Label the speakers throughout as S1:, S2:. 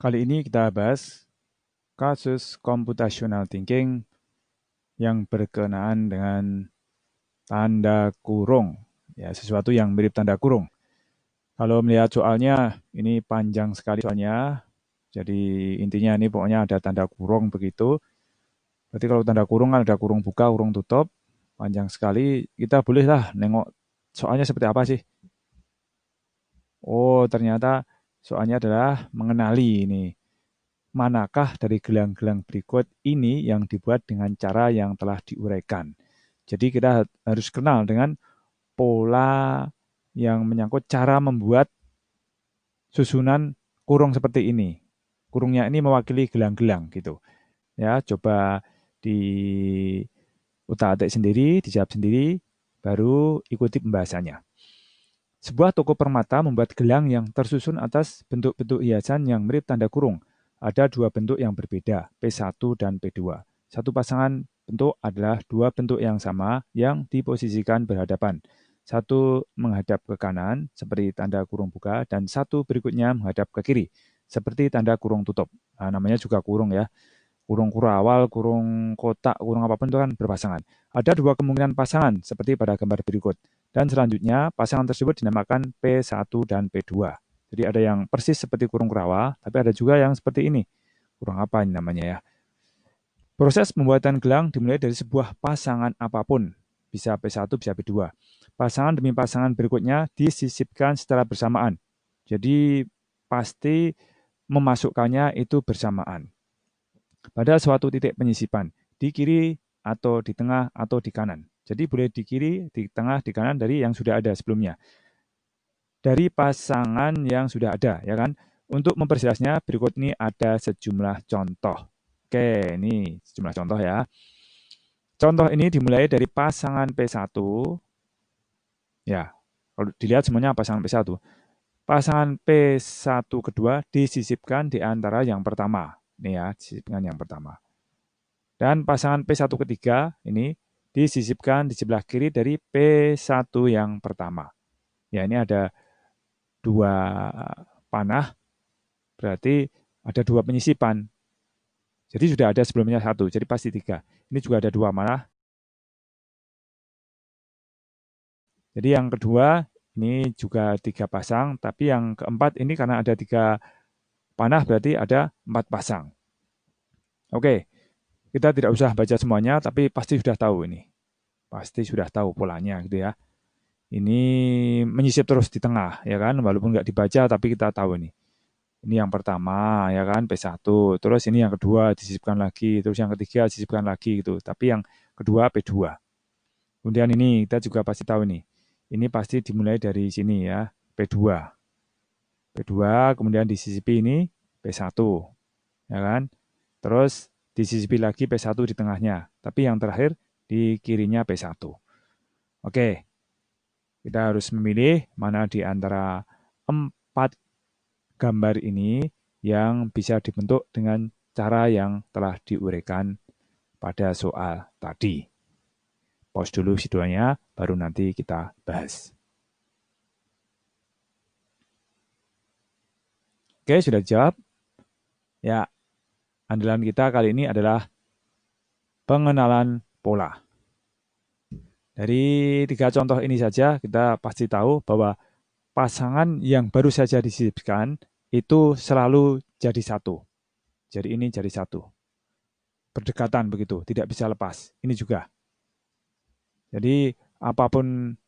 S1: Kali ini kita bahas kasus computational thinking yang berkenaan dengan tanda kurung. Ya, sesuatu yang mirip tanda kurung. Kalau melihat soalnya, ini panjang sekali soalnya. Jadi intinya ini pokoknya ada tanda kurung begitu. Berarti kalau tanda kurung kan ada kurung buka, kurung tutup. Panjang sekali. Kita bolehlah nengok soalnya seperti apa sih. Oh, ternyata soalnya adalah mengenali ini. Manakah dari gelang-gelang berikut ini yang dibuat dengan cara yang telah diuraikan. Jadi kita harus kenal dengan pola yang menyangkut cara membuat susunan kurung seperti ini. Kurungnya ini mewakili gelang-gelang gitu. Ya, coba di utak-atik sendiri, dijawab sendiri, baru ikuti pembahasannya. Sebuah toko permata membuat gelang yang tersusun atas bentuk-bentuk hiasan yang mirip tanda kurung. Ada dua bentuk yang berbeda, P1 dan P2. Satu pasangan bentuk adalah dua bentuk yang sama yang diposisikan berhadapan. Satu menghadap ke kanan, seperti tanda kurung buka, dan satu berikutnya menghadap ke kiri, seperti tanda kurung tutup. Nah, namanya juga kurung ya. Kurung kurawal, kurung kotak, kurung apapun itu kan berpasangan. Ada dua kemungkinan pasangan, seperti pada gambar berikut. Dan selanjutnya, pasangan tersebut dinamakan P1 dan P2. Jadi ada yang persis seperti kurung kurawal, tapi ada juga yang seperti ini. Kurung apa ini namanya ya? Proses pembuatan gelang dimulai dari sebuah pasangan apapun. Bisa P1, bisa P2. Pasangan demi pasangan berikutnya disisipkan secara bersamaan. Jadi pasti memasukkannya itu bersamaan pada suatu titik penyisipan, di kiri atau di tengah atau di kanan. Jadi boleh di kiri, di tengah, di kanan dari yang sudah ada sebelumnya. Dari pasangan yang sudah ada, ya kan? Untuk memperjelasnya, berikut ini ada sejumlah contoh. Oke, ini sejumlah contoh ya. Contoh ini dimulai dari pasangan P1. Ya, kalau dilihat semuanya pasangan P1. Pasangan P1 kedua disisipkan di antara yang pertama. Ini ya, disisipkan yang pertama. Dan pasangan P1 ketiga ini disisipkan di sebelah kiri dari P1 yang pertama. Ya, ini ada dua panah, berarti ada dua penyisipan. Jadi sudah ada sebelumnya satu, jadi pasti tiga. Ini juga ada dua panah. Jadi yang kedua ini juga tiga pasang, tapi yang keempat ini karena ada tiga panah berarti ada empat pasang. Oke, kita tidak usah baca semuanya, tapi pasti sudah tahu ini. Pasti sudah tahu polanya gitu ya. Ini menyisip terus di tengah, ya kan? Walaupun nggak dibaca, tapi kita tahu ini. Ini yang pertama, ya kan? P1. Terus ini yang kedua, disisipkan lagi. Terus yang ketiga, disisipkan lagi gitu. Tapi yang kedua, P2. Kemudian ini, kita juga pasti tahu nih. Ini pasti dimulai dari sini ya, P2. P2, kemudian disisipi ini P1, ya kan? Terus disisipi lagi P1 di tengahnya. Tapi yang terakhir, di kirinya P1. Oke, kita harus memilih mana di antara empat gambar ini yang bisa dibentuk dengan cara yang telah diuraikan pada soal tadi. Pause dulu videonya, baru nanti kita bahas. Oke, sudah dijawab? Ya, andalan kita kali ini adalah pengenalan pola. Dari tiga contoh ini saja, kita pasti tahu bahwa pasangan yang baru saja disisipkan itu selalu jadi satu. Jadi ini jadi satu. Berdekatan begitu, tidak bisa lepas. Ini juga. Jadi apapun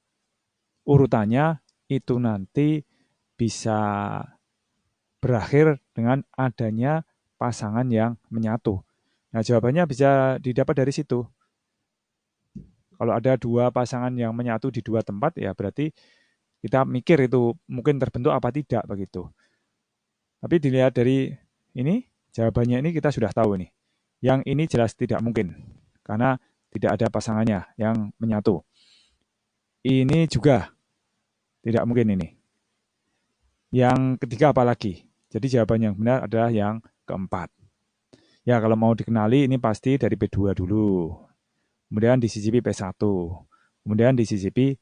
S1: urutannya itu nanti bisa berakhir dengan adanya pasangan yang menyatu. Nah, jawabannya bisa didapat dari situ. Kalau ada dua pasangan yang menyatu di dua tempat, ya berarti kita mikir itu mungkin terbentuk apa tidak begitu. Tapi dilihat dari ini, jawabannya ini kita sudah tahu nih. Yang ini jelas tidak mungkin, karena tidak ada pasangannya yang menyatu. Ini juga tidak mungkin ini. Yang ketiga apa lagi? Jadi jawaban yang benar adalah yang keempat. Ya kalau mau dikenali ini pasti dari P2 dulu. Kemudian disisipi P1. Kemudian disisipi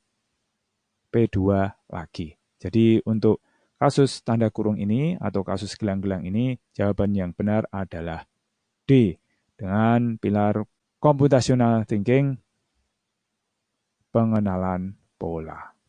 S1: P2 lagi. Jadi untuk kasus tanda kurung ini atau kasus gelang-gelang ini, jawaban yang benar adalah D. Dengan pilar computational thinking, pengenalan pola.